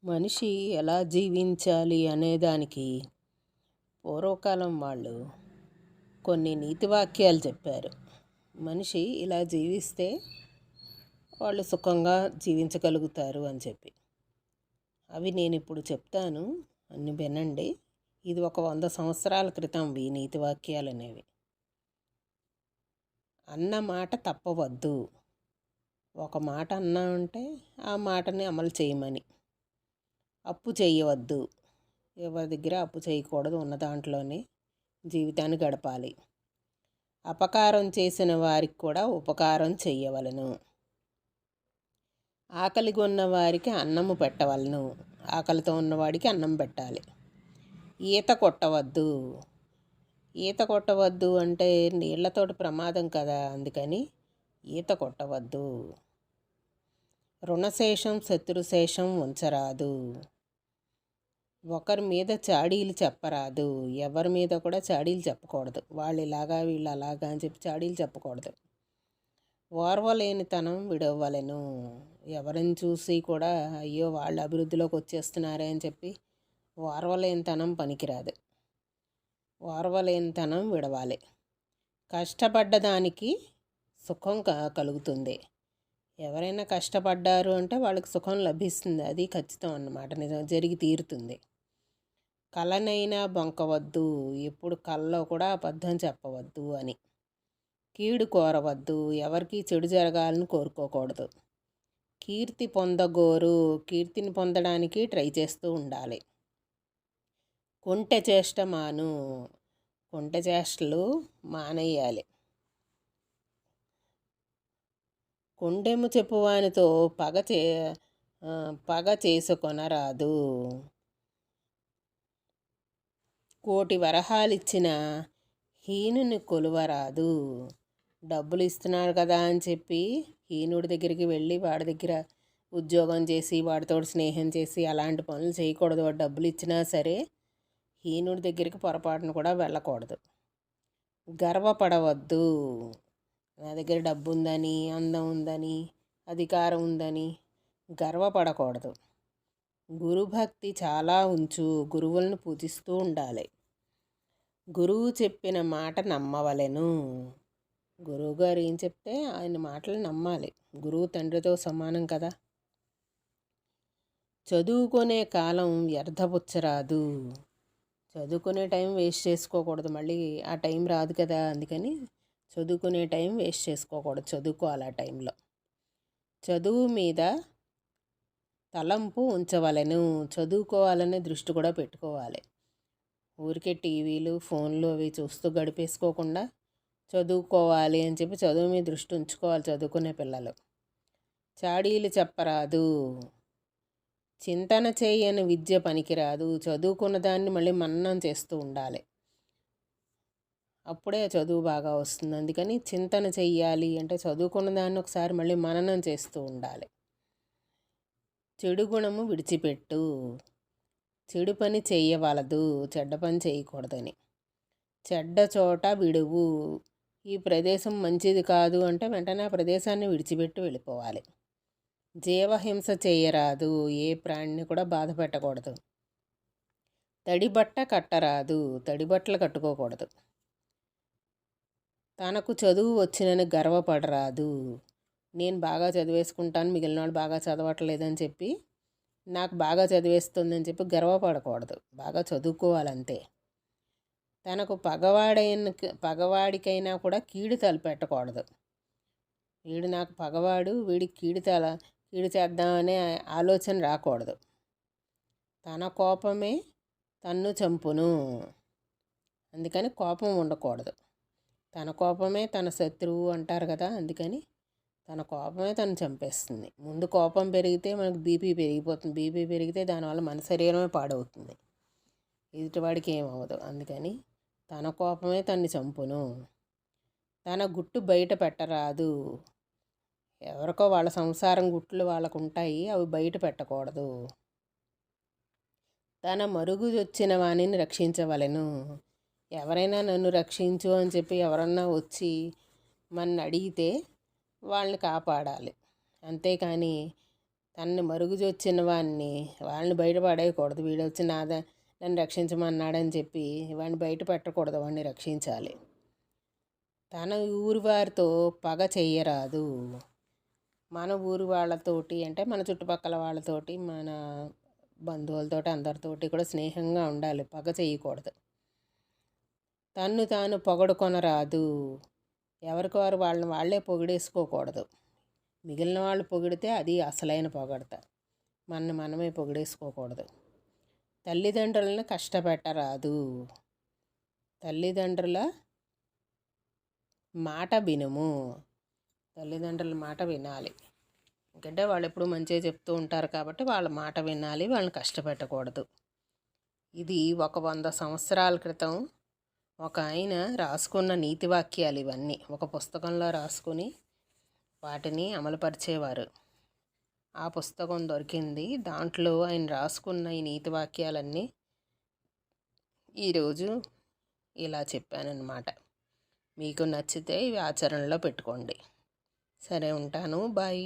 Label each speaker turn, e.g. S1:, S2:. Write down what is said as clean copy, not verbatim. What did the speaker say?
S1: మనిషి ఎలా జీవించాలి అనేదానికి పూర్వకాలం వాళ్ళు కొన్ని నీతి వాక్యాలు చెప్పారు. మనిషి ఇలా జీవిస్తే వాళ్ళు సుఖంగా జీవించగలుగుతారు అని చెప్పి. అవి నేను ఇప్పుడు చెప్తాను, అన్ని వినండి. ఇది ఒక 100 సంవత్సరాల క్రితం ఈ నీతి వాక్యాలు అనేవి. అన్న మాట తప్పవద్దు. ఒక మాట అన్నా అంటే ఆ మాటని అమలు చేయమని. అప్పు చేయవద్దు. ఎవరి దగ్గర అప్పు చేయకూడదు. ఉన్న దాంట్లోనే జీవితాన్ని గడపాలి. అపకారం చేసిన వారికి కూడా ఉపకారం చెయ్యవలను. ఆకలిగా ఉన్న వారికి అన్నము పెట్టవలను. ఆకలితో ఉన్నవాడికి అన్నం పెట్టాలి. ఈత కొట్టవద్దు. ఈత కొట్టవద్దు అంటే నీళ్లతోటి ప్రమాదం కదా, అందుకని ఈత కొట్టవద్దు. రుణశేషం శత్రుశేషం ఉంచరాదు. ఒకరి మీద చాడీలు చెప్పరాదు. ఎవరి మీద కూడా చాడీలు చెప్పకూడదు. వాళ్ళు ఇలాగా వీళ్ళు అలాగా అని చెప్పి చాడీలు చెప్పకూడదు. ఓర్వలేనితనం విడవలెను. ఎవరిని చూసి కూడా అయ్యో వాళ్ళు అభివృద్ధిలోకి వచ్చేస్తున్నారే అని చెప్పి ఓర్వలేనితనం పనికిరాదు. ఓర్వలేనితనం విడవాలి. కష్టపడ్డదానికి సుఖం కలుగుతుంది. ఎవరైనా కష్టపడ్డారు అంటే వాళ్ళకి సుఖం లభిస్తుంది. అది ఖచ్చితం అన్నమాట, నిజం, జరిగి తీరుతుంది. కలనైనా బొంకవద్దు. ఎప్పుడు కల్లో కూడా అబద్ధం చెప్పవద్దు అని. కీడు కోరవద్దు. ఎవరికి చెడు జరగాలని కోరుకోకూడదు. కీర్తి పొందగోరు. కీర్తిని పొందడానికి ట్రై చేస్తూ ఉండాలి. కొంటె చేష్ట మాను. కొంటె చేష్టలు మానేయాలి. కొండెము చెప్పువానితో పగ చేసుకొనరాదు. కోటి వరహాలిచ్చిన హీనుని కొలువరాదు. డబ్బులు ఇస్తున్నాడు కదా అని చెప్పి హీనుడి దగ్గరికి వెళ్ళి వాడి దగ్గర ఉద్యోగం చేసి వాడితో స్నేహం చేసి అలాంటి పనులు చేయకూడదు. వాడు డబ్బులు ఇచ్చినా సరే హీనుడి దగ్గరికి పొరపాటును కూడా వెళ్ళకూడదు. గర్వపడవద్దు. నా దగ్గర డబ్బు ఉందని, అందం ఉందని, అధికారం ఉందని గర్వపడకూడదు. గురుభక్తి చాలా ఉంచు. గురువులను పూజిస్తూ ఉండాలి. గురువు చెప్పిన మాట నమ్మవలెను. గురువుగారు ఏం చెప్తే ఆయన మాటలు నమ్మాలి. గురువు తండ్రితో సమానం కదా. చదువుకునే కాలం వ్యర్థపుచ్చరాదు. చదువుకునే టైం వేస్ట్ చేసుకోకూడదు. మళ్ళీ ఆ టైం రాదు కదా, అందుకని చదువుకునే టైం వేస్ట్ చేసుకోకూడదు. చదువుకోవాలి ఆ టైంలో. చదువు మీద తలంపు ఉంచవలెను. చదువుకోవాలనే దృష్టి కూడా పెట్టుకోవాలి. ఊరికే టీవీలు ఫోన్లు అవి చూస్తూ గడిపేసుకోకుండా చదువుకోవాలి అని చెప్పి చదువు మీద దృష్టి ఉంచుకోవాలి చదువుకునే పిల్లలు. చాడీలు చెప్పరాదు. చింతన చేయని విద్య పనికిరాదు. చదువుకున్న దాన్ని మళ్ళీ మననం చేస్తూ ఉండాలి. అప్పుడే చదువు బాగా వస్తుంది. అందుకని చింతన చెయ్యాలి అంటే చదువుకున్న దాన్ని ఒకసారి మళ్ళీ మననం చేస్తూ ఉండాలి. చెడు గుణము విడిచిపెట్టు. చెడు పని చేయవలదు. చెడ్డ పని చేయకూడదని. చెడ్డ చోట విడువు. ఈ ప్రదేశం మంచిది కాదు అంటే వెంటనే ఆ ప్రదేశాన్ని విడిచిపెట్టి వెళ్ళిపోవాలి. జీవహింస చేయరాదు. ఏ ప్రాణిని కూడా బాధ పెట్టకూడదు. తడిబట్ట కట్టరాదు. తడిబట్టలు కట్టుకోకూడదు. తనకు చదువు వచ్చినని గర్వపడరాదు. నేను బాగా చదివేసుకుంటాను, మిగిలిన వాళ్ళు బాగా చదవట్లేదని చెప్పి నాకు బాగా చదివేస్తుందని చెప్పి గర్వపడకూడదు. బాగా చదువుకోవాలంతే. తనకు పగవాడికైనా కూడా కీడు తలపెట్టకూడదు. వీడు నాకు పగవాడు, వీడికి కీడు చేద్దామనే ఆలోచన రాకూడదు. తన కోపమే తన్ను చంపును. అందుకని కోపం ఉండకూడదు. తన కోపమే తన శత్రువు అంటారు కదా, అందుకని తన కోపమే తను చంపేస్తుంది. ముందు కోపం పెరిగితే మనకు బీపీ పెరిగిపోతుంది. బీపీ పెరిగితే దానివల్ల మన శరీరమే పాడవుతుంది. ఎదుటివాడికి ఏమవ్వదు. అందుకని తన కోపమే తన్ని చంపును. తన గుట్టు బయట పెట్టరాదు. ఎవరికో వాళ్ళ సంసారం గుట్లు వాళ్ళకు ఉంటాయి, అవి బయట పెట్టకూడదు. తన మరుగు వచ్చిన వాణిని రక్షించవలెను. ఎవరైనా నన్ను రక్షించు అని చెప్పి ఎవరన్నా వచ్చి మన అడిగితే వాళ్ళని కాపాడాలి. అంతేకాని తనని మరుగుజొచ్చిన వాళ్ళని బయట పడేయకూడదు. వీడొచ్చి నన్ను రక్షించమన్నాడని చెప్పి వాడిని బయట పెట్టకూడదు, వాడిని రక్షించాలి. తన ఊరి వారితో పగ చెయ్యరాదు. మన ఊరి వాళ్ళతోటి అంటే మన చుట్టుపక్కల వాళ్ళతోటి, మన బంధువులతోటి, అందరితోటి కూడా స్నేహంగా ఉండాలి, పగ చేయకూడదు. తన్ను తాను పొగడుకొనరాదు. ఎవరికి వారు వాళ్ళే పొగిడేసుకోకూడదు. మిగిలిన వాళ్ళు పొగిడితే అది అసలైన పొగడత. మనమే పొగిడేసుకోకూడదు. తల్లిదండ్రులను కష్టపెట్టరాదు. తల్లిదండ్రుల మాట వినుము. తల్లిదండ్రుల మాట వినాలి. ఎందుకంటే వాళ్ళు ఎప్పుడు మంచిగా చెప్తూ ఉంటారు కాబట్టి వాళ్ళ మాట వినాలి, వాళ్ళని కష్టపెట్టకూడదు. ఇది 100 సంవత్సరాల క్రితం ఒక ఆయన రాసుకున్న నీతి వాక్యాలు ఇవన్నీ. ఒక పుస్తకంలో రాసుకుని వాటిని అమలుపరిచేవారు. ఆ పుస్తకం దొరికింది. దాంట్లో ఆయన రాసుకున్న ఈ నీతి వాక్యాలన్నీ ఈరోజు ఇలా చెప్పానన్నమాట. మీకు నచ్చితే ఇవి ఆచరణలో పెట్టుకోండి. సరే, ఉంటాను. బాయ్.